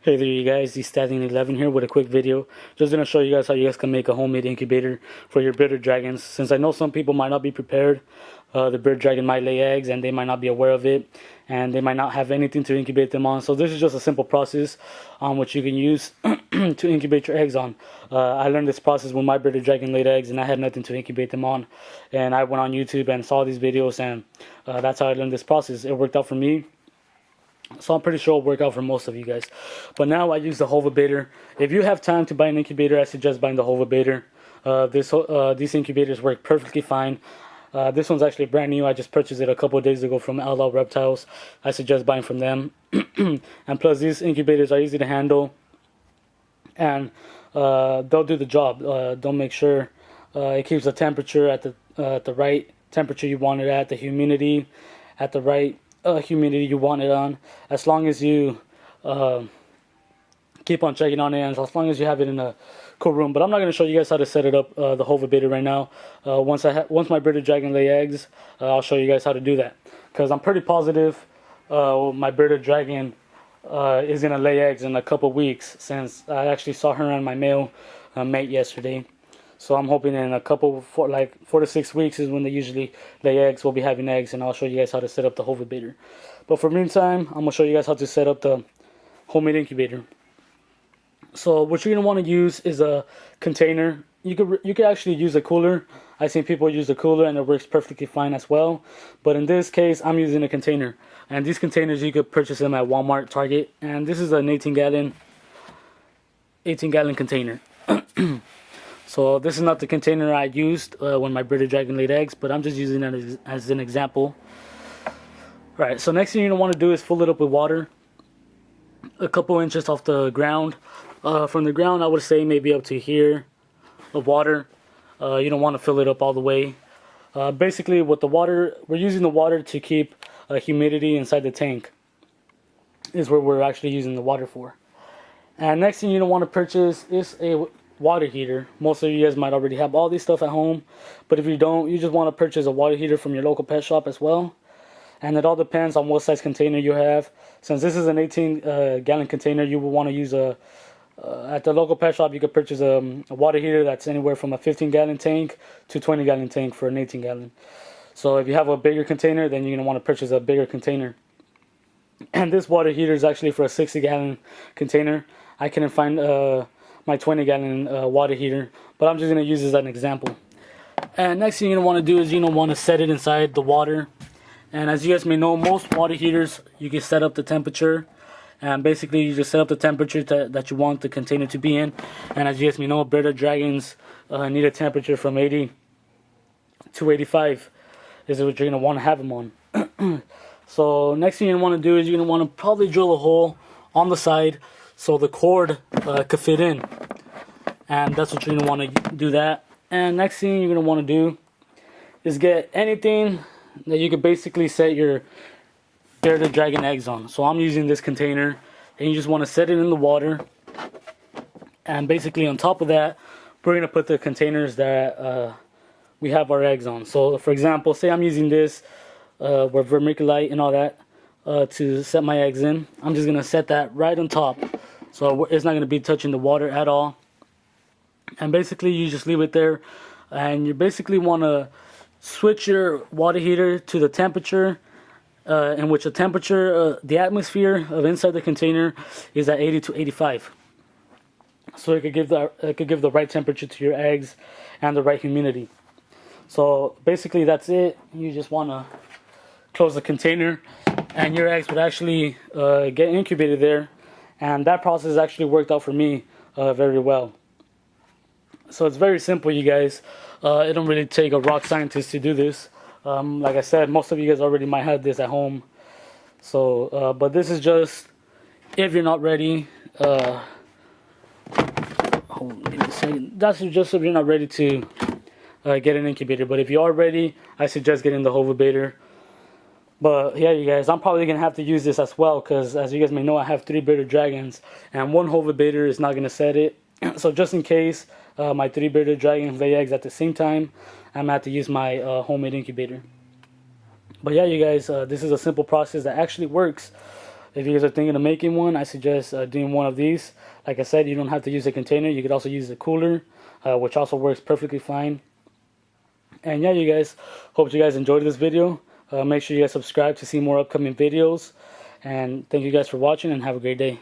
Hey there you guys, the Statin11 here with a quick video. Just going to show you guys how you guys can make a homemade incubator for your bearded dragons. Since I know some people might not be prepared, the bearded dragon might lay eggs and they might not be aware of it. And they might not have anything to incubate them on. So this is just a simple process which you can use to incubate your eggs on. I learned this process when my bearded dragon laid eggs and I had nothing to incubate them on. And I went on YouTube and saw these videos and that's how I learned this process. It worked out for me. So I'm pretty sure it'll work out for most of you guys. But now I use the Incubator. If you have time to buy an incubator, I suggest buying the Incubator. These incubators work perfectly fine. This one's actually brand new. I just purchased it a couple of days ago from Outlaw Reptiles. I suggest buying from them. And plus, these incubators are easy to handle. And they'll do the job. They'll make sure it keeps the temperature at the right temperature you want it at, the humidity at the right humidity you want it on, as long as you keep on checking on it and as long as you have it in a cool room. But I'm not going to show you guys how to set it up, the Incubator right now. Once my bearded dragon lay eggs, I'll show you guys how to do that, because I'm pretty positive my bearded dragon is going to lay eggs in a couple weeks, since I actually saw her and my male mate yesterday. So I'm hoping in a couple, like 4 to 6 weeks is when they usually lay eggs. We'll be having eggs, and I'll show you guys how to set up the Incubator. But for meantime, I'm gonna show you guys how to set up the homemade incubator. So what you're gonna want to use is a container. You could actually use a cooler. I've seen people use a cooler and it works perfectly fine as well. But in this case, I'm using a container. And these containers, you could purchase them at Walmart, Target. And this is an 18 gallon container. So this is not the container I used when my bearded dragon laid eggs, but I'm just using it as an example. Right, so next thing you're going to want to do is fill it up with water, a couple inches off the ground. From the ground, I would say maybe up to here of water. You don't want to fill it up all the way. Basically, with the water, we're using the water to keep humidity inside the tank, is what we're actually using the water for. And next thing you don't want to purchase is a water heater. Most of you guys might already have all these stuff at home, but if you don't, you just want to purchase a water heater from your local pet shop as well. And it all depends on what size container you have. Since this is an 18 gallon container, you will want to use at the local pet shop you could purchase a water heater that's anywhere from a 15 gallon tank to 20 gallon tank for an 18 gallon. So if you have a bigger container, then you're going to want to purchase a bigger container. And this water heater is actually for a 60 gallon container. I couldn't find my 20 gallon water heater, but I'm just going to use this as an example. And next thing you're going to want to do is you're going to want to set it inside the water. And as you guys may know, most water heaters, you can set up the temperature, and basically you just set up the temperature that you want the container to be in. And as you guys may know, bearded dragons need a temperature from 80 to 85 is what you're going to want to have them on. So next thing you're going to want to do is you're going to want to probably drill a hole on the side so the cord could fit in. And that's what you're going to want to do that. And next thing you're going to want to do is get anything that you could basically set your bearded dragon eggs on. So I'm using this container, and you just want to set it in the water. And basically on top of that, we're going to put the containers that we have our eggs on. So for example, say I'm using this with vermiculite and all that to set my eggs in. I'm just going to set that right on top, so it's not going to be touching the water at all. And basically you just leave it there, and you basically want to switch your water heater to the temperature in which the temperature, the atmosphere of inside the container is at 80 to 85. So it could give the right temperature to your eggs and the right humidity. So basically that's it. You just want to close the container, and your eggs would actually get incubated there. And that process actually worked out for me very well. So it's very simple, you guys. It don't really take a rock scientist to do this. Like I said, most of you guys already might have this at home. So, but this is just if you're not ready. Hold on a second. That's just if you're not ready to get an incubator. But if you are ready, I suggest getting the Incubator. But yeah, you guys, I'm probably going to have to use this as well, because as you guys may know, I have 3 bearded dragons, and one Incubator is not going to set it. So just in case my 3 bearded dragons lay eggs at the same time, I'm going to have to use my homemade incubator. But yeah, you guys, this is a simple process that actually works. if you guys are thinking of making one, I suggest doing one of these. Like I said, you don't have to use a container. You could also use a cooler, which also works perfectly fine. And yeah, you guys, hope you guys enjoyed this video. Make sure you guys subscribe to see more upcoming videos. And thank you guys for watching, and have a great day.